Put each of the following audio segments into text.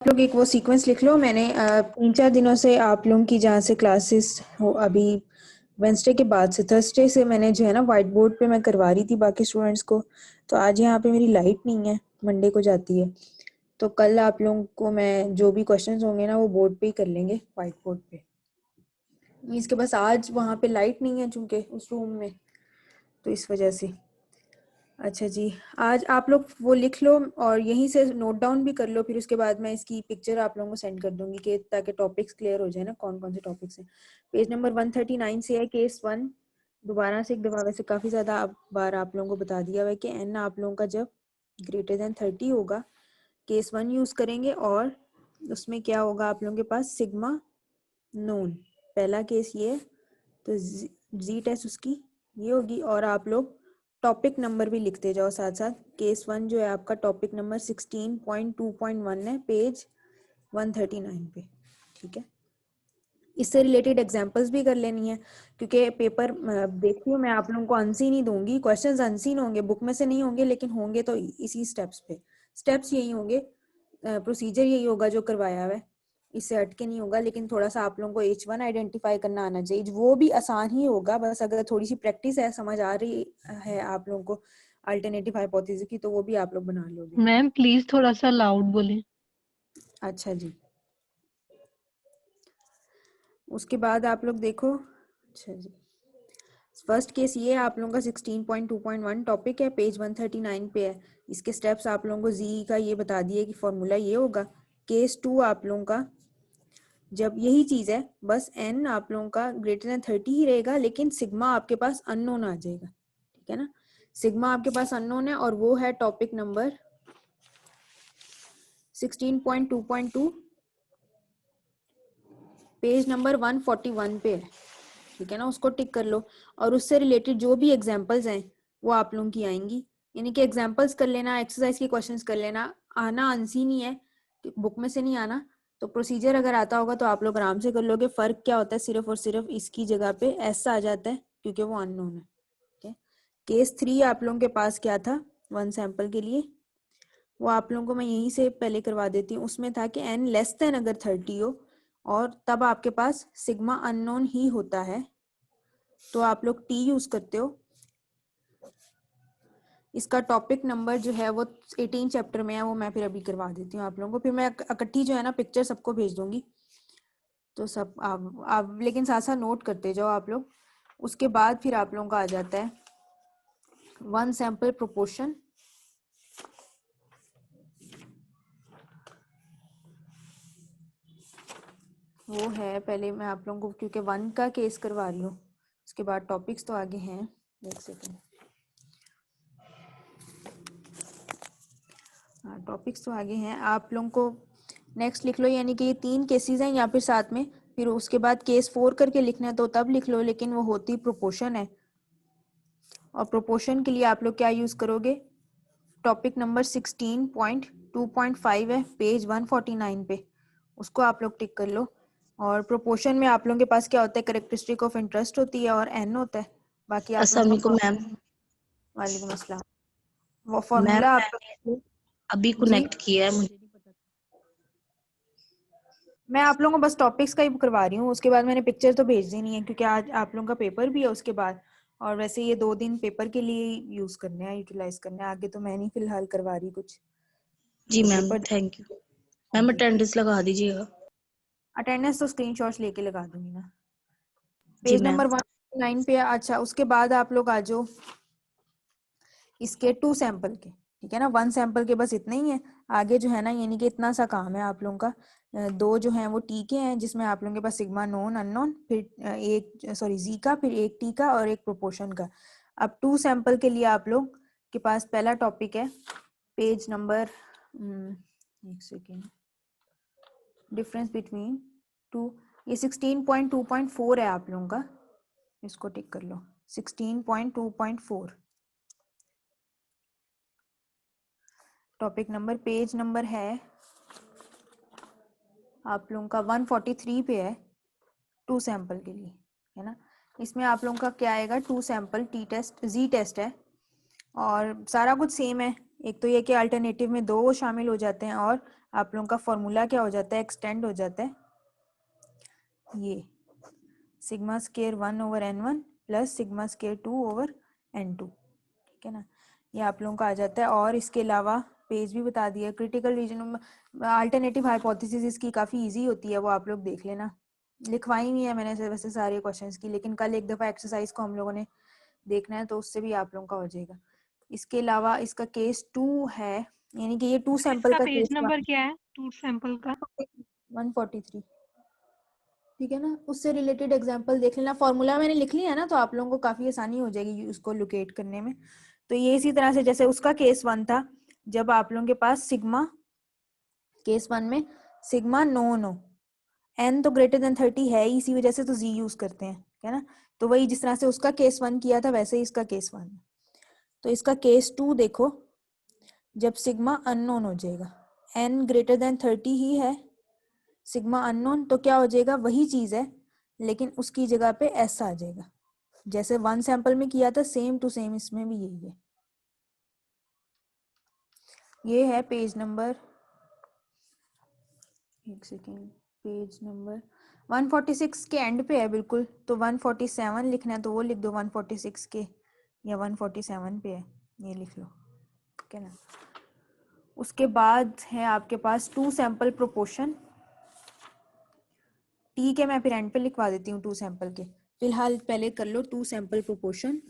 आप लोग एक वो सीक्वेंस लिख लो। मैंने 3-4 दिनों से आप लोगों की जहाँ से क्लासेस हो, अभी वेंसडे के बाद से थर्सडे से मैंने जो है ना व्हाइट बोर्ड पे मैं करवा रही थी बाकी स्टूडेंट्स को। तो आज यहाँ पे मेरी लाइट नहीं है, मंडे को जाती है। तो कल आप लोगों को मैं जो भी क्वेश्चंस होंगे ना वो बोर्ड पे ही कर लेंगे, व्हाइट बोर्ड पे। मीन्स के बस आज वहाँ पे लाइट नहीं है चूँकि उस रूम में, तो इस वजह से। अच्छा जी, आज आप लोग वो लिख लो और यहीं से नोट डाउन भी कर लो, फिर उसके बाद मैं इसकी पिक्चर आप लोगों को सेंड कर दूंगी कि ताकि टॉपिक्स क्लियर हो जाए ना, कौन कौन से टॉपिक्स हैं। पेज नंबर 139 से है केस 1। दोबारा से एक दफ़ा, वैसे काफ़ी ज़्यादा बार आप लोगों को बता दिया हुआ है कि एन आप लोगों का जब ग्रेटर देन 30 होगा केस 1 यूज़ करेंगे, और उसमें क्या होगा आप लोगों के पास सिग्मा नोन। पहला केस ये है, तो जी टेस्ट उसकी ये होगी। और आप लोग टॉपिक नंबर भी लिखते जाओ साथ साथ। केस 1 जो है आपका टॉपिक नंबर 16.2.1 है, पेज 139 पे। ठीक है, इससे रिलेटेड एग्जांपल्स भी कर लेनी है, क्योंकि पेपर देखती हूँ मैं आप लोगों को अनसीन ही दूंगी। क्वेश्चंस अनसीन होंगे, बुक में से नहीं होंगे, लेकिन होंगे तो इसी स्टेप्स पे। स्टेप्स यही होंगे, प्रोसीजर यही होगा जो करवाया हुआ है, इससे हटके नहीं होगा। लेकिन थोड़ा सा आप लोगों को H1 आइडेंटिफाई करना आना चाहिए, वो भी आसान ही होगा। बस अगर थोड़ी सी प्रैक्टिस है, समझ आ रही है आप लोगों को अल्टरनेटिव हाइपोथेसिस की, तो वो भी आप लोग बना लोगे। मैम प्लीज थोड़ा सा लाउड बोले। अच्छा जी, उसके बाद आप लोग देखो। अच्छा जी, फर्स्ट केस ये आप लोगों का 16.2.1 टॉपिक है, पेज 139 पे है। इसके स्टेप्स आप लोगों को जी का ये बता दिए कि फॉर्मूला ये होगा। केस 2 आप लोगों का जब यही चीज है, बस एन आप लोगों का ग्रेटर देन 30 ही रहेगा, लेकिन सिग्मा आपके पास अननोन आ जाएगा। ठीक है ना, सिग्मा आपके पास अननोन है, और वो है टॉपिक नंबर 16.2.2, पेज नंबर 141 पे है। ठीक है ना, उसको टिक कर लो। और उससे रिलेटेड जो भी एग्जांपल्स हैं वो आप लोगों की आएंगी, यानी कि एग्जांपल्स कर लेना, एक्सरसाइज के क्वेश्चंस कर लेना। आना अनसीन ही है, बुक में से नहीं आना। तो प्रोसीजर अगर आता होगा तो आप लोग आराम से कर लोगे। फर्क क्या होता है, सिर्फ और सिर्फ इसकी जगह पे ऐसा आ जाता है क्योंकि वो अननोन है। ठीक है, केस 3 आप लोगों के पास क्या था वन सैंपल के लिए, वो आप लोगों को मैं यहीं से पहले करवा देती हूँ। उसमें था कि एन लेस देन अगर 30 हो, और तब आपके पास सिग्मा अननोन ही होता है, तो आप लोग टी यूज करते हो। इसका टॉपिक नंबर जो है वो 18 चैप्टर में है, वो मैं फिर अभी करवा देती हूँ आप लोगों को। फिर मैं इकट्ठी जो है ना पिक्चर सबको भेज दूंगी, तो सब आप लेकिन साथ साथ नोट करते जाओ आप लोग। उसके बाद फिर आप लोगों का आ जाता है वन सैंपल प्रोपोर्शन। वो है, पहले मैं आप लोगों को क्योंकि 1 का केस करवा रही हूँ, उसके बाद टॉपिक्स तो आगे हैं। एक सेकेंड, हाँ टॉपिक्स तो आगे हैं। आप लोगों को नेक्स्ट लिख लो, यानी कि ये 3 केसेस हैं या फिर साथ में। फिर उसके बाद केस 4 करके लिखना है तो तब लिख लो, लेकिन वो होती प्रोपोर्शन है। और प्रोपोर्शन के लिए आप लोग क्या यूज करोगे, टॉपिक नंबर 16.2.5 है, पेज 149 पे, उसको आप लोग टिक कर लो। और प्रोपोर्शन में आप लोगों के पास क्या होता है, कैरेक्टरिस्टिक ऑफ इंटरेस्ट होती है और एन होता है। बाकी आप अस्सलाम लोगों वालेकुम का मैम। वालेकुम अस्सलाम, वो मैम फॉर्मूला आप मैंने लोग अभी जी। कनेक्ट किया है, मुझे नहीं पता। मैं आप लोगों को बस टॉपिक्स का ही करवा रही हूँ, उसके बाद मैंने पिक्चर तो भेज देनी है क्योंकि आज आप लोगों का पेपर भी है उसके बाद। और वैसे ये 2 दिन पेपर के लिए यूज करने हैं, यूटिलाइज करने हैं। आगे तो मैं नहीं फिलहाल करवा रही कुछ, जी तो मैम पेपर। Thank you. हाँ मैम जी, अटेंडेंस लगा दीजिएगा। अटेंडेंस तो स्क्रीनशॉट्स लेके लगा दूंगी ना। जी पेज मैम। नंबर 109 पे। अच्छा, उसके बाद आप लोग आ जाओ इसके 2 सैंपल के। ठीक है ना, 1 सैंपल के बस इतना ही है। आगे जो है ना, यानी कि इतना सा काम है आप लोगों का। 2 जो हैं वो टी के हैं, जिसमें आप लोगों के पास सिग्मा नोन अननोन, फिर एक सॉरी जी का, फिर एक टी का और एक प्रोपोर्शन का। अब 2 सैंपल के लिए आप लोग के पास पहला टॉपिक है, पेज नंबर एक सेकेंड, डिफरेंस बिटवीन 2, ये 16.2.4 है आप लोगों का, इसको टिक कर लो। 16.2.4 टॉपिक नंबर, पेज नंबर है आप लोगों का 143 पे है, 2 सैंपल के लिए, है ना। इसमें आप लोगों का क्या आएगा, 2 सैंपल टी टेस्ट जी टेस्ट है, और सारा कुछ सेम है। एक तो ये कि अल्टरनेटिव में 2 शामिल हो जाते हैं और आप लोगों का फॉर्मूला क्या हो जाता है, एक्सटेंड हो जाता है ये sigma square 1/n1 plus sigma square 2/n2, ठीक है ना। ये आप लोगों का आ जाता है। और इसके अलावा पेज भी बता दिया। क्रिटिकल रीजन में अल्टरनेटिव हाइपोथेसिस इसकी काफ़ी इजी होती है, वो आप लोग देख लेना। लिखवाई नहीं है मैंने वैसे सारे क्वेश्चंस की, लेकिन कल एक दफ़ा एक्सरसाइज को हम लोगों ने देखना है, तो उससे भी आप लोगों का हो जाएगा। इसके अलावा इसका केस 2 है, यानी कि ये 2 सैंपल इसका का पेज केस नंबर क्या है 2 सैंपल का? 143, ठीक है ना। उससे रिलेटेड एग्जांपल देख लेना। फॉर्मूला मैंने लिख लिया है ना, तो आप लोगों को काफ़ी आसानी हो जाएगी उसको लोकेट करने में। तो ये इसी तरह से जैसे उसका केस 1 था, जब आप लोगों के पास सिग्मा, केस 1 में सिग्मा नॉन हो, n तो ग्रेटर देन 30 है ही, इसी वजह से तो z यूज करते हैं, है ना। तो वही जिस तरह से उसका केस 1 किया था, वैसे ही इसका केस 1 है। तो इसका केस 2 देखो, जब सिग्मा अननोन हो जाएगा, n ग्रेटर देन 30 ही है, सिग्मा अननोन, तो क्या हो जाएगा, वही चीज है लेकिन उसकी जगह पे s आ जाएगा। जैसे 1 सैंपल में किया था, सेम टू सेम इसमें भी यही है। ये है पेज नंबर, एक सेकेंड, पेज नंबर 146 के एंड पे है बिल्कुल। तो 147 लिखना है तो वो लिख दो 146 के, या 147 पे है, ये लिख लो, ठीक है ना। उसके बाद है आपके पास 2 सैंपल प्रोपोर्शन। ठीक है, मैं फिर एंड पे लिखवा देती हूँ 2 सैंपल के। फिलहाल पहले कर लो 2 सैंपल प्रोपोर्शन,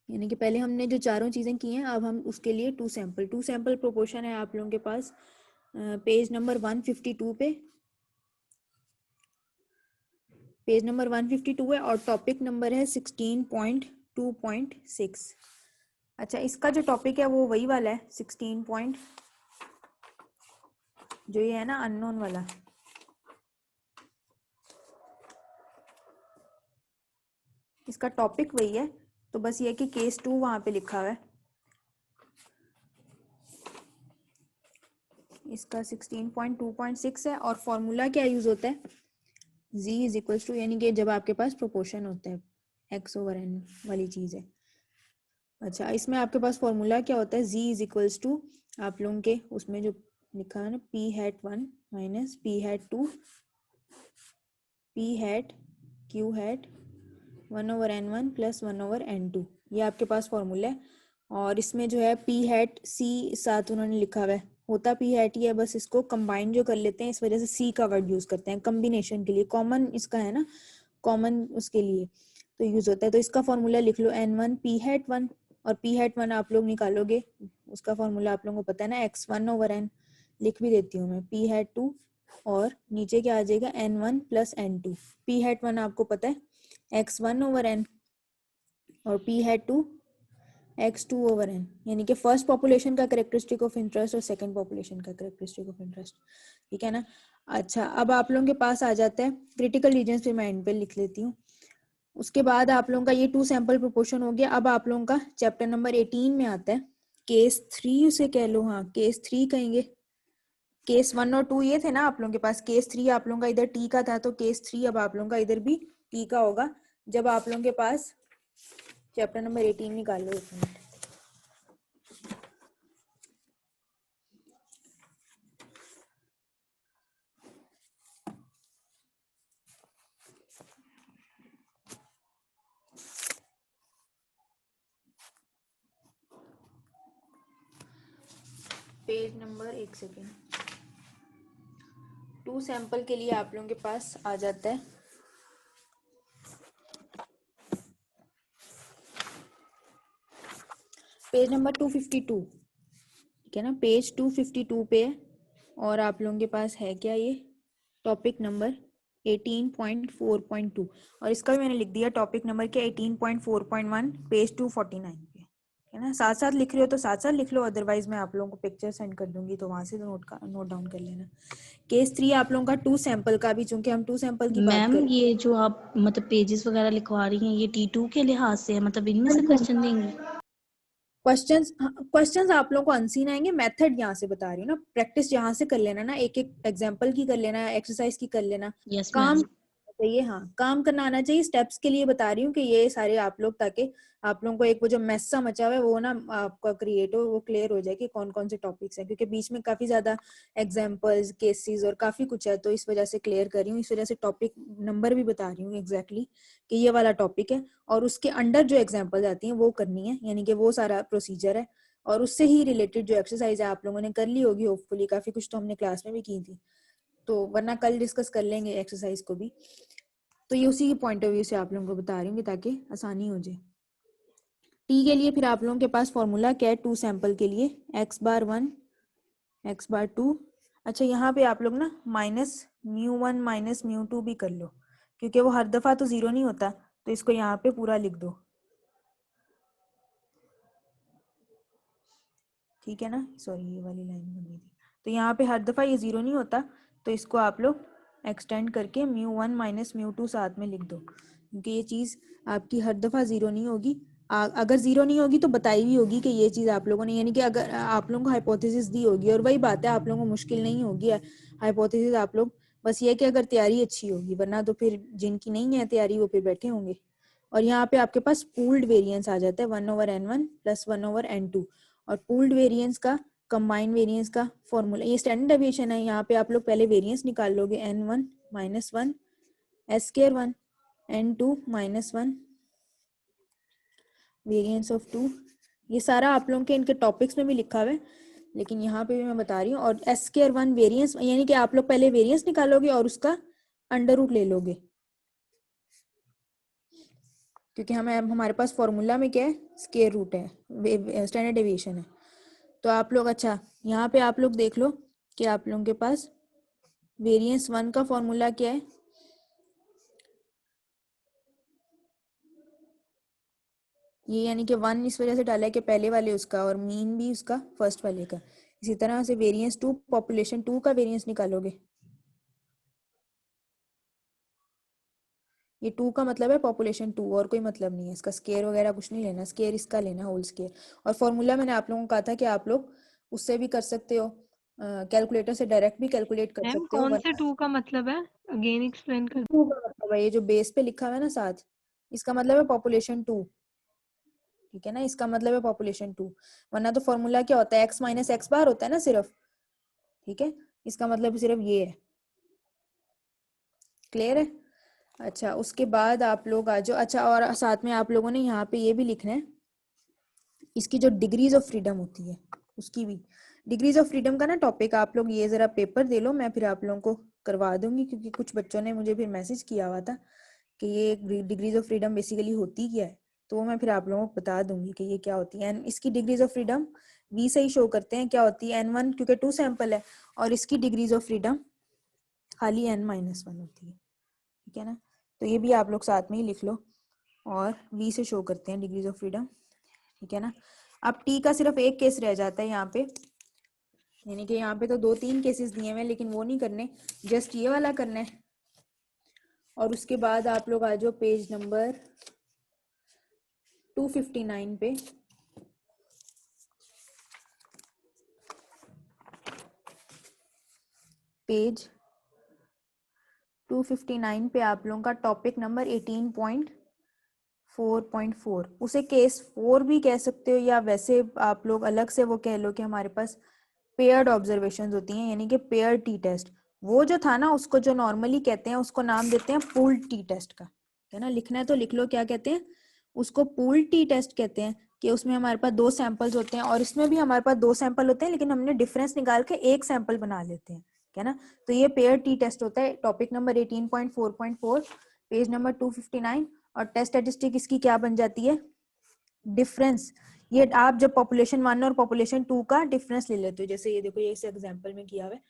यानी कि पहले हमने जो चारों चीजें की हैं, अब हम उसके लिए 2 सैंपल प्रोपोर्शन है आप लोगों के पास पेज नंबर 152 पे, पेज नंबर 152 है और टॉपिक नंबर है 16.2.6। अच्छा, इसका जो टॉपिक है वो वही वाला है 16 पॉइंट, जो ये है ना अननोन वाला। इसका टॉपिक वही है, तो बस ये कि केस 2 वहां पे लिखा हुआ है। इसका 16.2.6 है और फॉर्मूला क्या यूज होता है, z इज इक्वल्स टू, यानी कि जब आपके पास प्रोपोर्शन होता है x/n वाली चीज है। अच्छा, इसमें आपके पास फॉर्मूला क्या होता है, z इज इक्वल्स टू, आप लोगों के उसमें जो लिखा है ना, p hat 1 minus p hat 2 p hat q hat 1/n1 plus 1/n2, ये आपके पास फॉर्मूला है। और इसमें जो है p हैट c साथ उन्होंने लिखा हुआ है, होता p हैट ही है, बस इसको कंबाइन जो कर लेते हैं, इस वजह से c का वर्ड यूज करते हैं कॉम्बिनेशन के लिए, कॉमन इसका है ना, कॉमन उसके लिए तो यूज होता है। तो इसका फॉर्मूला लिख लो n1 p हैट 1, और p हैट 1 आप लोग निकालोगे, उसका फॉर्मूला आप लोगों को पता है ना, x1/n, लिख भी देती हूँ मैं, p हैट 2 और नीचे क्या आ जाएगा n1 plus n2। p hat 1 आपको पता है x1/n और p हैट 2 x2/n, यानी कि फर्स्ट पॉपुलेशन का कैरेक्टरिस्टिक ऑफ इंटरेस्ट और सेकंड पॉपुलेशन का कैरेक्टरिस्टिक ऑफ इंटरेस्ट, ठीक है ना। अच्छा, अब आप लोगों के पास आ जाता है क्रिटिकल रीजन्स, पे मैं एंड पे लिख लेती हूँ। उसके बाद आप लोगों का ये 2 सैंपल प्रोपोर्शन हो गया। अब आप लोगों का चैप्टर नंबर 18 में आता है केस 3, उसे कह लो, हाँ केस 3 कहेंगे। केस 1 और 2 ये थे ना आप लोगों के पास, केस 3 आप लोगों का इधर टी का था, तो केस 3 अब आप लोगों का इधर भी टी का होगा, जब आप लोगों के पास चैप्टर नंबर 18 निकाल लो, 1 मिनट। पेज नंबर, एक सेकेंड, 2 सैंपल के लिए आप लोगों के पास आ जाता है पेज नंबर 252, ठीक है ना, पेज 252 पे है। और आप लोगों के पास है क्या, ये टॉपिक नंबर 18.4.2, और इसका भी मैंने लिख दिया टॉपिक नंबर क्या 18.4.1 पेज 249 पे, है ना। साथ साथ लिख रहे हो तो साथ साथ लिख लो, अदरवाइज मैं आप लोगों को पिक्चर सेंड कर दूंगी, तो वहां से तो नोट डाउन कर लेना। केस 3 आप लोगों का 2 सैंपल का भी, चूंकि हम 2 सैंपल की बात मैम कर ये जो आप मतलब पेजेस वगैरह लिखवा रही हैं, ये T2 के लिहाज से है, मतलब इनमें से क्वेश्चन देंगे? क्वेश्चंस आप लोगों को अनसीन आएंगे, मेथड यहाँ से बता रही हूँ ना, प्रैक्टिस यहाँ से कर लेना ना, एक एक एग्जांपल की कर लेना, एक्सरसाइज की कर लेना, यस काम मैम। चाहिए, हाँ काम करना आना चाहिए। स्टेप्स के लिए बता रही हूँ कि ये सारे आप लोग, ताकि आप लोगों को एक वो जो मेस सा मचा हुआ है वो ना आपका क्रिएट हो, वो क्लियर हो जाए कि कौन कौन से टॉपिक्स हैं, क्योंकि बीच में काफी ज्यादा एग्जांपल्स, केसेस और काफी कुछ है, तो इस वजह से क्लियर कर रही हूँ। इस वजह से टॉपिक नंबर भी बता रही हूँ एग्जैक्टली कि ये वाला टॉपिक है, और उसके अंडर जो एग्जाम्पल आती है वो करनी है, यानी कि वो सारा प्रोसीजर है। और उससे ही रिलेटेड जो एक्सरसाइज है आप लोगों ने कर ली होगी होपफुली, काफी कुछ तो हमने क्लास में भी की थी, तो वरना कल डिस्कस कर लेंगे एक्सरसाइज को भी। तो ये उसी के पॉइंट ऑफ व्यू से आप लोगों को बता रही हूँ ताकि आसानी हो जाए। टी के लिए फिर आप लोगों के पास फॉर्मूला क्या है, टू सैंपल के लिए, x⁻1 x⁻2। अच्छा यहाँ पे आप लोग ना -μ1 -μ2 भी कर लो, क्योंकि वो हर दफा तो जीरो नहीं होता, तो इसको यहाँ पे पूरा लिख दो, ठीक है ना। सॉरी ये वाली लाइन बन गई थी, तो यहाँ पे हर दफा ये जीरो नहीं होता, तो इसको आप लोग एक्सटेंड करके μ1 -μ2 साथ में लिख दो, क्योंकि ये चीज आपकी हर दफा जीरो नहीं होगी। अगर जीरो नहीं होगी तो बताई भी होगी कि ये चीज आप लोगों ने, यानी कि अगर आप लोगों को हाइपोथेसिस दी होगी, और वही बात है आप लोगों को मुश्किल नहीं होगी हाइपोथेसिस, आप लोग बस ये कि अगर तैयारी अच्छी होगी, वरना तो फिर जिनकी नहीं है तैयारी वो फिर बैठे होंगे। और यहाँ पे आपके पास पूल्ड वेरिएंस आ जाता है 1/n1 + 1/n2, और पूल्ड वेरिएंस का, कंबाइंड वेरिएंस का फॉर्मूला, ये स्टैंडर्ड डेविएशन है। यहाँ पे आप लोग पहले वेरिएंस निकाल लोगे, n1 -1 s²1 n2 -1 variance of 2। ये सारा आप लोगों के इनके टॉपिक्स में भी लिखा हुआ है, लेकिन यहाँ पे भी मैं बता रही हूँ। और s²1 वेरिएंस, यानी कि आप लोग पहले वेरिएंस निकालोगे और उसका अंडर रूट ले लोगे, क्योंकि हमारे पास फॉर्मूला में क्या है, स्क्वायर रूट है, स्टैंडर्ड डेविएशन है। तो आप लोग, अच्छा यहाँ पे आप लोग देख लो कि आप लोगों के पास वेरिएंस 1 का फॉर्मूला क्या है, ये यानी कि 1 इस वजह से डाला है कि पहले वाले उसका, और मीन भी उसका फर्स्ट वाले का। इसी तरह से वेरिएंस 2, पॉपुलेशन 2 का वेरिएंस निकालोगे, ये 2 का मतलब है पॉपुलेशन 2, और कोई मतलब नहीं है इसका, स्केयर वगैरह कुछ नहीं लेना, स्केयर इसका लेना, होल स्केयर। और फॉर्मूला मैंने आप लोगों को कहा था कि आप लोग उससे भी कर सकते हो, कैलकुलेटर से डायरेक्ट भी कैलकुलेट कर मैम सकते हो, कौन से वरना 2 का मतलब है, अगेन एक्सप्लेन कर। 2 का मतलब है ये जो बेस पे लिखा हुआ है ना साथ, इसका मतलब है पॉपुलेशन 2, ठीक है ना, इसका मतलब है पॉपुलेशन 2। वरना तो फॉर्मूला क्या होता है, x - x⁻ होता है ना सिर्फ, ठीक है, इसका मतलब सिर्फ ये है। क्लियर है। अच्छा उसके बाद आप लोग आ जाओ, अच्छा और साथ में आप लोगों ने यहाँ पे ये भी लिखना है, इसकी जो डिग्रीज ऑफ फ्रीडम होती है उसकी भी, डिग्रीज ऑफ फ्रीडम का ना टॉपिक आप लोग ये जरा पेपर दे लो, मैं फिर आप लोगों को करवा दूंगी, क्योंकि कुछ बच्चों ने मुझे फिर मैसेज किया हुआ था कि ये डिग्रीज ऑफ फ्रीडम बेसिकली होती क्या है, तो वो मैं फिर आप लोगों को बता दूंगी कि ये क्या होती है। एंड इसकी डिग्रीज ऑफ फ्रीडम वी से ही शो करते हैं क्या होती है, n1 क्योंकि 2 सैंपल है, और इसकी डिग्रीज ऑफ फ्रीडम खाली n-1 होती है, ठीक है ना। तो ये भी आप लोग साथ में ही लिख लो, और वी से शो करते हैं डिग्रीज ऑफ फ्रीडम, ठीक है ना। अब टी का सिर्फ एक केस रह जाता है यहाँ पे, यानी कि यहाँ पे तो 2-3 केसेस दिए हुए हैं, लेकिन वो नहीं करने, जस्ट ये वाला करना है। और उसके बाद आप लोग आ जाओ पेज नंबर 259 पे, पेज 259 पे आप लोगों का टॉपिक नंबर 18.4.4, उसे केस 4 भी कह सकते हो, या वैसे आप लोग अलग से वो कह लो कि हमारे पास पेयर्ड ऑब्जर्वेशंस होती हैं, यानी कि पेयर टी टेस्ट। वो जो था ना उसको जो नॉर्मली कहते हैं उसको नाम देते हैं पूल्ड टी टेस्ट का, है ना, लिखना है तो लिख लो क्या कहते हैं उसको, पूल्ड टी टेस्ट कहते हैं। कि उसमें हमारे पास 2 सैंपल्स होते हैं, और इसमें भी हमारे पास 2 सैंपल होते हैं, लेकिन हमने डिफरेंस निकाल के एक सैंपल बना लेते हैं, है ना। तो ये पेयर टी टेस्ट होता है, टॉपिक नंबर 18.4.4, पेज नंबर 259। और टेस्ट स्टैटिस्टिक इसकी क्या बन जाती है, डिफरेंस। ये आप जब पॉपुलेशन 1 और पॉपुलेशन 2 का डिफरेंस ले लेते हो, जैसे ये देखो ये इस एग्जांपल में किया हुआ है,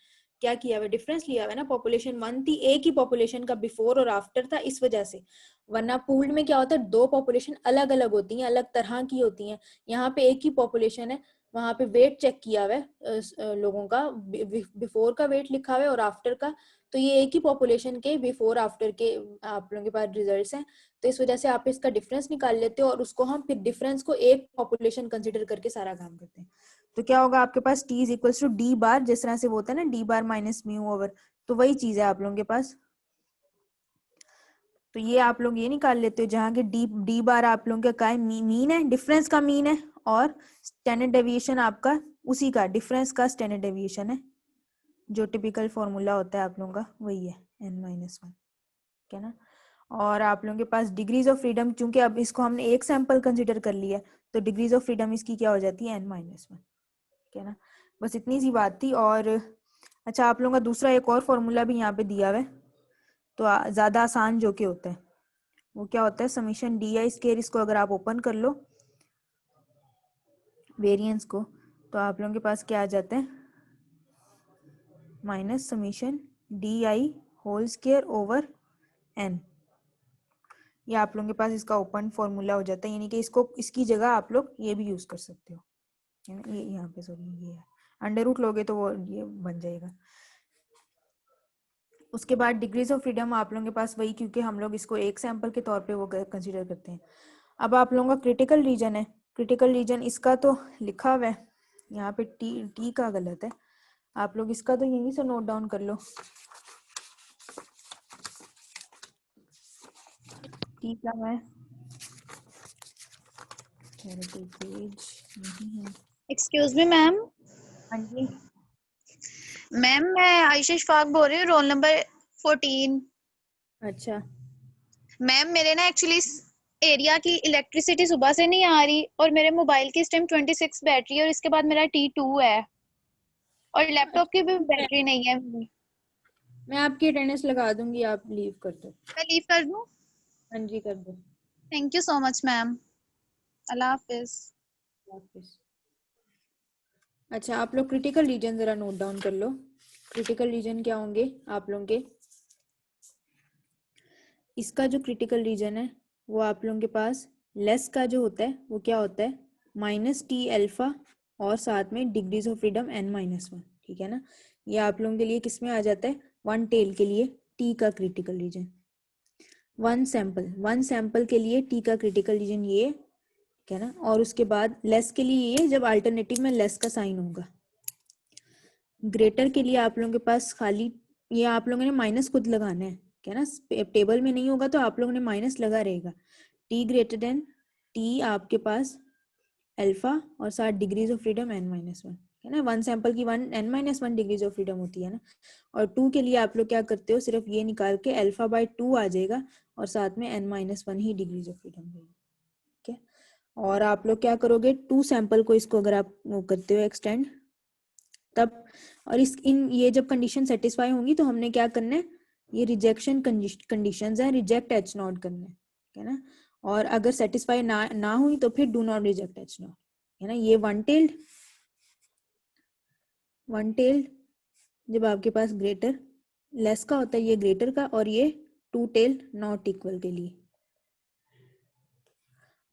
क्या किया हुआ है, डिफरेंस लिया हुआ है ना, पॉपुलेशन 1 थी, एक ही पॉपुलेशन का बिफोर और आफ्टर था, इस वजह से। वरना पूल्ड में क्या होता है, 2 पॉपुलेशन अलग अलग होती हैं, अलग तरह की होती हैं। यहाँ पे एक ही पॉपुलेशन है, वहां पे वेट चेक किया हुआ है लोगों का, बिफोर का वेट लिखा हुआ है और आफ्टर का, तो ये एक ही पॉपुलेशन के बिफोर आफ्टर के आप लोगों के पास रिजल्ट्स हैं। तो इस वजह से आप इसका डिफरेंस निकाल लेते हो, और उसको हम फिर डिफरेंस को एक पॉपुलेशन कंसिडर करके सारा काम करते हैं। तो क्या होगा आपके पास, T is equal to D bar, जिस तरह से वो होता है ना D bar minus mu over, तो वही चीज है आप लोगों के पास। तो ये आप लोग ये निकाल लेते हो जहाँ के डी बार आप लोगों का है, मीन है, डिफरेंस का मीन है, और स्टैंडर्ड डेविएशन आपका उसी का डिफरेंस का स्टैंडर्ड डेविएशन है, जो टिपिकल फॉर्मूला होता है आप लोगों का वही है n-1, ठीक है ना। और आप लोगों के पास डिग्रीज ऑफ फ्रीडम, चूंकि अब इसको हमने एक सैंपल कंसिडर कर लिया तो डिग्रीज ऑफ फ्रीडम इसकी क्या हो जाती है n-1, ठीक है ना। बस इतनी सी बात थी। और अच्छा, आप लोगों का दूसरा एक और फॉर्मूला भी यहाँ पे दिया हुआ है, तो ज्यादा आसान जो कि होता है वो क्या होता है, समीशन डी आई स्केयर। इसको अगर आप ओपन कर लो वेरिएंस को, तो आप लोगों के पास क्या आ जाता है, minus summation d i whole square over n. ये आप लोगों के पास इसका ओपन फॉर्मूला हो जाता है, यानी कि इसको इसकी जगह आप लोग ये भी यूज कर सकते हो, है ना। ये यहाँ पे सॉरी ये है, अंडर रूट लोगे तो वो ये बन जाएगा। उसके बाद डिग्रीज ऑफ फ्रीडम आप लोगों के पास वही, क्योंकि हम लोग इसको एक सैंपल के तौर पे वो कंसीडर करते हैं। अब आप लोगों का क्रिटिकल रीजन है, क्रिटिकल रीजन इसका तो लिखा हुआ है यहाँ पे, टी का गलत है, आप लोग इसका तो यहीं से नोट डाउन कर लो। टी क्या है, पेज नहीं है। Excuse me ma'am. हाँ जी, मैम मैं आयशा इशफाक बोल रही हूँ, रोल नंबर 14। अच्छा मैम मेरे ना एक्चुअली एरिया की इलेक्ट्रिसिटी सुबह से नहीं आ रही, और मेरे मोबाइल की इस टाइम 26 बैटरी है, और इसके बाद मेरा T2 है, और लैपटॉप की भी बैटरी नहीं है। मैं आपकी अटेंडेंस लगा दूंगी, आप लीव कर दो। मैं लीव कर दूँ? हाँ जी कर दो। Thank you so much ma'am, अल्लाह हाफिज। वापस। अच्छा, आप लोग क्रिटिकल रीजन जरा नोट डाउन कर लो। क्रिटिकल रीजन क्या होंगे आप लोगों के, इसका जो क्रिटिकल रीजन है वो आप लोगों के पास लेस का जो होता है वो क्या होता है, माइनस टी अल्फा, और साथ में डिग्रीज ऑफ फ्रीडम n-1, ठीक है ना। ये आप लोगों के लिए किस में आ जाता है, वन टेल के लिए टी का क्रिटिकल रीजन, वन सैंपल के लिए टी का क्रिटिकल रीजन ये, ठीक है ना। और उसके बाद लेस के लिए ये, जब अल्टरनेटिव में लेस का साइन होगा। ग्रेटर के लिए आप लोगों के पास खाली ये आप लोगों ने माइनस खुद लगाना है, क्या ना, टेबल में नहीं होगा तो आप लोगों ने माइनस लगा रहेगा। टी ग्रेटर देन टी आपके पास अल्फा, और साथ डिग्रीज ऑफ फ्रीडम n-1, है ना। वन सैंपल की n-1 डिग्रीज ऑफ फ्रीडम होती है ना। और टू के लिए आप लोग क्या करते हो, सिर्फ ये निकाल के अल्फा बाय 2 आ जाएगा, और साथ में n-1 he degrees of freedom होगी, ठीक है। और आप लोग क्या करोगे, टू सैंपल को इसको अगर आप वो करते हो एक्सटेंड तब, और ये जब कंडीशन सेटिस्फाई होंगी तो हमने क्या करना है, ये रिजेक्शन कंडीशंस है, रिजेक्ट एच नॉट करना है ना। और अगर सेटिस्फाई ना हुई तो फिर do not reject H not, है ना। ये वन टेल्ड जब आपके पास ग्रेटर लेस का होता है, ये ग्रेटर का, और ये टू टेल्ड नॉट इक्वल के लिए।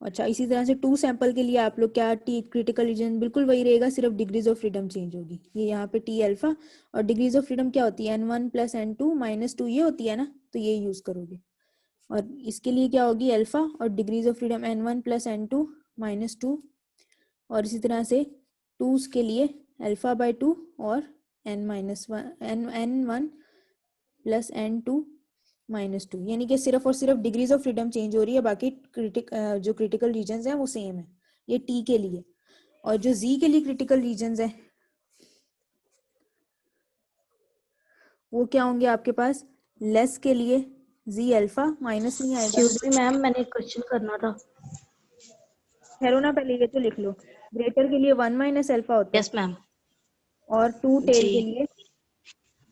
अच्छा, इसी तरह से टू सैंपल के लिए आप लोग क्या, टी क्रिटिकल रीजन बिल्कुल वही रहेगा, सिर्फ डिग्रीज ऑफ फ्रीडम चेंज होगी। ये यहाँ पे टी अल्फा, और डिग्रीज ऑफ फ्रीडम क्या होती है, n1 प्लस n2 माइनस 2 ये होती है ना, तो ये यूज करोगे। और इसके लिए क्या होगी, अल्फा, और degrees of freedom n1 plus n2 minus 2, और इसी तरह से टूस के लिए अल्फा बाय 2 और n1 प्लस n2 माइनस 2, यानी कि सिर्फ और सिर्फ डिग्रीज ऑफ फ्रीडम चेंज हो रही है, बाकी जो क्रिटिकल रीजन्स हैं वो सेम है, ये टी के लिए। और जो जी के लिए क्रिटिकल रीजन्स है वो क्या होंगे आपके पास, लेस के लिए जी अल्फा, माइनस नहीं आएगा। एक्सक्यूज मी मैम, मैंने एक क्वेश्चन करना था। ठहरो ना, पहले ये तो लिख लो। ग्रेटर के लिए 1 माइनस अल्फा होता है, यस मैम। और टू टेल जी के लिए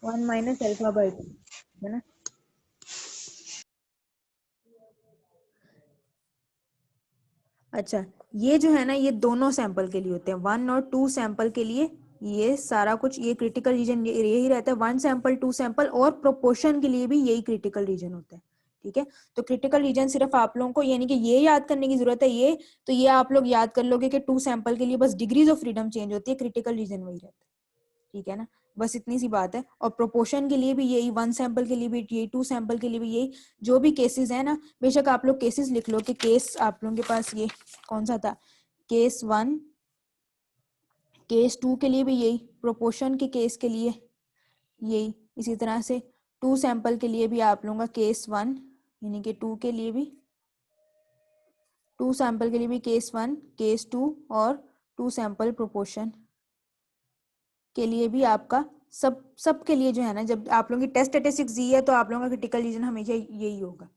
1 माइनस अल्फा बाय 2, है ना। अच्छा, ये जो है ना, ये दोनों सैंपल के लिए होते हैं, 1 और 2 सैंपल के लिए ये सारा कुछ, ये क्रिटिकल रीजन यही रहता है, 1 सैंपल 2 सैंपल, और प्रोपोर्शन के लिए भी यही क्रिटिकल रीजन होता है, ठीक है। तो क्रिटिकल रीजन सिर्फ आप लोगों को, यानी कि ये याद करने की जरूरत है, ये तो ये आप लोग याद कर लोगे कि 2 सैंपल के लिए बस डिग्रीज ऑफ फ्रीडम चेंज होती है, क्रिटिकल रीजन वही रहता है, ठीक है ना। बस इतनी सी बात है। और प्रोपोर्शन के लिए भी यही, 1 सैंपल के लिए भी यही, 2 सैंपल के लिए भी यही, जो भी केसेस है ना, बेशक आप लोग केसेस लिख लो कि केस आप लोगों के पास ये कौन सा था, केस 1, केस 2 के लिए भी यही, प्रोपोर्शन के केस के लिए यही, इसी तरह से 2 सैंपल के लिए भी आप लोगों का केस 1, यानी कि 2 के लिए भी 2 सैंपल के लिए भी केस 1, केस 2 और 2 सैंपल प्रोपोर्शन के लिए भी आपका सब के लिए जो है ना, जब आप लोगों की टेस्ट स्टैटिस्टिक्स दी है तो आप लोगों का क्रिटिकल रीजन हमेशा यही होगा।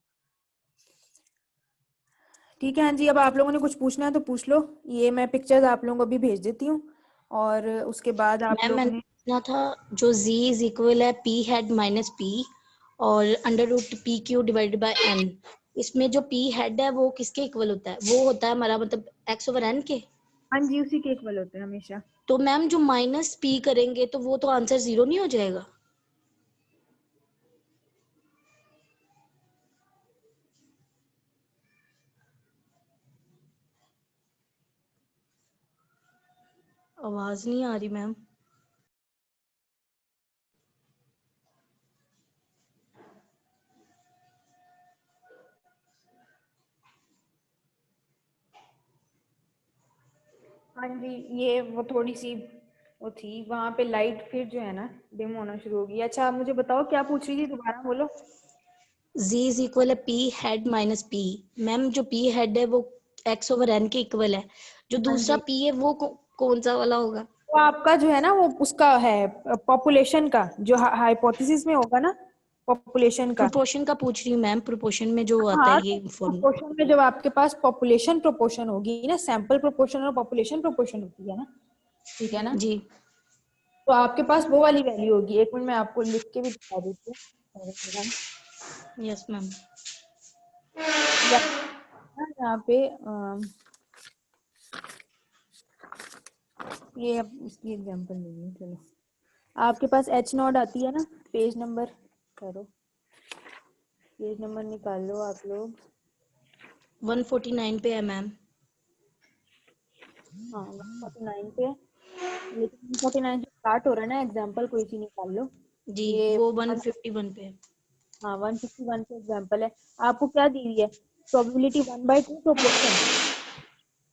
ठीक है हाँ जी, अब आप लोगों ने कुछ पूछना है तो पूछ लो। ये मैं पिक्चर्स आप लोगों को भी भेज देती हूँ और उसके बाद आप मैम लोगों मैंने ने पूछना था जो z इज इक्वल है p हेड माइनस p और under root p q divided by n, इसमें जो p हेड है वो किसके इक्वल होता है? वो होता है हमारा मतलब x ओवर n के। हाँ जी उसी के इक्वल होते हैं हमेशा। तो मैम जो माइनस p करेंगे तो वो तो आंसर 0 नहीं हो जाएगा? आवाज नहीं आ रही मैम। हाँ जी, ये वो थोड़ी सी वो थी वहां पे लाइट, फिर जो है ना डिम होना शुरू हो गई। अच्छा आप मुझे बताओ क्या पूछ रही थी, दोबारा बोलो। z इज इक्वल है p hat minus p। Ma'am जो p हेड है वो x ओवर n के इक्वल है, जो हाँ दूसरा जी, p है वो कौन सा वाला होगा? तो आपका जो है ना वो उसका है पॉपुलेशन का, जो हाइपोथेसिस में होगा ना पॉपुलेशन का। प्रोपोर्शन का पूछ रही हूँ मैम, प्रोपोर्शन में जो आता हाँ, है तो ये फॉर्मूला। प्रोपोर्शन में जब आपके पास पॉपुलेशन प्रोपोर्शन होगी ना, सैंपल प्रोपोर्शन और पॉपुलेशन प्रोपोर्शन होती है ना, ठीक है ना, जी तो आपके पास वो वाली वैल्यू होगी। एक मिनट मैं आपको लिख के भी बता देती हूँ। Yes ma'am. यहाँ पे ये अब इसकी एग्जांपल लीजिए। चलो आपके पास एच नॉट आती है ना, पेज नंबर करो, पेज नंबर निकाल लो आप लोग। 149 पे है मैम। हाँ 149 पे है, लेकिन 149 से स्टार्ट हो रहा है ना, एग्जांपल कोई सी निकाल लो। जी ये वो 151 पे है। हाँ 151 पे एग्जांपल है। आपको क्या दी हुई है, प्रोबेबिलिटी 1/2 प्रोपोर्शन,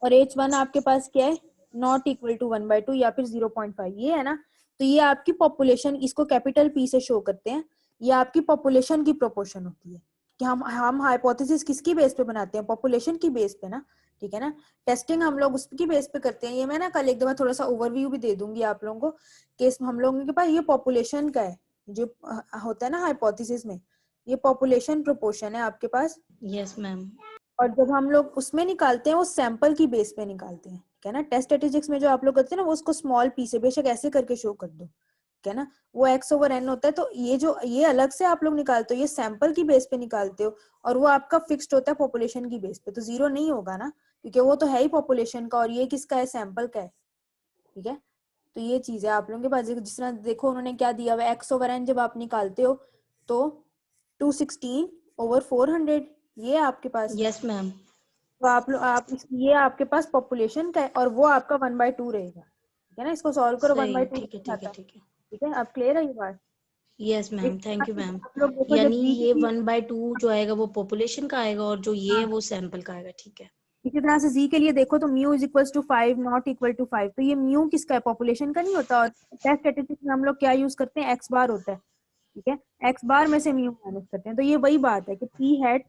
और H1 आपके पास क्या है, नॉट इक्वल टू 1/2 या फिर 0.5, ये है ना। तो ये आपकी पॉपुलेशन, इसको कैपिटल P से शो करते हैं। ये आपकी पॉपुलेशन की प्रोपोर्शन होती है कि हम हाइपोथेसिस किसकी बेस पे बनाते हैं, पॉपुलेशन की बेस पे ना, ठीक है ना। टेस्टिंग हम लोग उसकी बेस पे करते हैं। ये मैं ना कल एक दफा थोड़ा सा ओवरव्यू भी दे दूंगी आप लोगों को, कि हम लोगों के पास ये पॉपुलेशन का है जो होता है ना हाइपोथेसिस में, ये पॉपुलेशन प्रोपोर्शन है आपके पास। Yes ma'am. और जब हम लोग उसमें निकालते हैं वो सैंपल की बेस पे निकालते हैं, ठीक है ना। टेस्ट स्टैटिस्टिक्स में जो आप लोग करते हैं ना, वो उसको स्मॉल पी से बेशक ऐसे करके शो कर दो, ठीक है ना, वो x ओवर n होता है। तो ये जो ये अलग से आप लोग निकालते हो, ये सैंपल की बेस पे निकालते हो, और वो आपका फिक्स्ड होता है पॉपुलेशन की बेस पे, तो 0 नहीं होगा ना, क्योंकि वो तो है ही पॉपुलेशन का, और ये किसका है, सैंपल का है, ठीक है। तो ये चीज है आप लोगों के पास। जिस तरह देखो उन्होंने क्या दिया हुआ है, x ओवर n जब आप निकालते हो तो 216 ओवर 400, ये है आपके पास। Yes ma'am. तो ये आपके पास पॉपुलेशन का है, और वो आपका 1/2 रहेगा, ठीक है ना। इसको सॉल्व करो, सही, 1/2 ठीक है ठीक है आता है, ठीक है। ठीक है। अब क्लियर है ये बात। यस मैम, थैंक यू लेकिन मैम। आप लोग देखो जब यानी जी ये की 1/2 जो आएगा वो पॉपुलेशन का आएगा और जो ये है हाँ, वो सैंपल का आएगा, ठीक है। इसी तरह से जी के लिए देखो तो mu is equal to 5 not equal to 5, तो ये म्यू किसका है, पॉपुलेशन का नहीं होता। और टेस्ट स्टैटिस्टिक्स में हम लोग क्या यूज करते हैं, एक्स बार होता है, ठीक है। एक्स बार में से म्यू माइनस करते हैं, तो ये वही बात है कि पी हैट,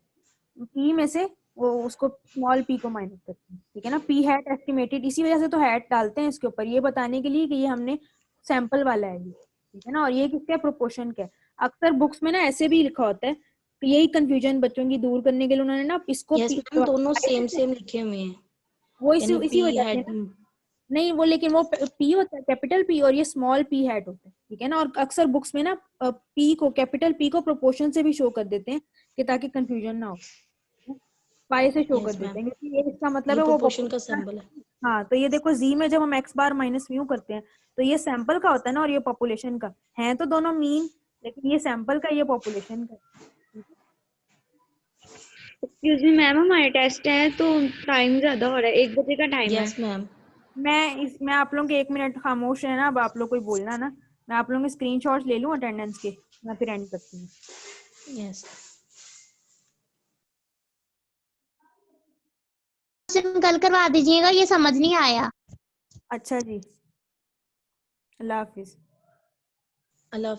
पी में से वो उसको स्मॉल पी को माइनस करते हैं, ठीक है ना। पी हैट एस्टिमेटेड, इसी वजह से तो हैट डालते हैं इसके ऊपर, ये बताने के लिए कि ये हमने सैंपल वाला है ये, ठीक है ना। और ये किसका है, प्रोपोर्शन का है। अक्सर बुक्स में ना ऐसे भी लिखा होता है, तो यही कंफ्यूजन बच्चों की दूर करने के लिए उन्होंने ना इसको यस मैम, दोनों सेम सेम लिखे हुए हैं। वो इसी यानी इसी पी वजह से हेड। ना, नहीं वो, लेकिन वो पी होता है कैपिटल पी, और ये स्मॉल पी हैट होता है, ठीक है ना। और अक्सर बुक्स में ना पी को, कैपिटल पी को प्रोपोर्शन से भी शो कर देते हैं कि ताकि कंफ्यूजन ना हो, पाई से शो कर यस मैम, देते हैं, क्योंकि ये इसका मतलब ये है वो प्रोपोर्शन का पॉपुलेशन। सिंबल है। हाँ तो ये देखो जी में जब हम एक्स बार माइनस म्यू करते हैं, तो ये सैंपल का होता है ना, और ये पॉपुलेशन का है, तो दोनों मीन, लेकिन ये सैंपल का, ये पॉपुलेशन का। एक्सक्यूज मी मैम, हमारे टेस्ट है तो टाइम ज्यादा हो रहा है, 1 बजे का टाइम है। Yes ma'am. मैं आप लोगों के 1 मिनट खामोश रहना, अब आप लोग कोई बोलना ना, मैं आप लोगों के स्क्रीनशॉट्स ले लूं अटेंडेंस के, मैं फिर एंड करती हूँ। यस क्वेश्चन कल करवा दीजिएगा, ये समझ नहीं आया। अच्छा जी, अल्लाह हाफिज। अल्लाह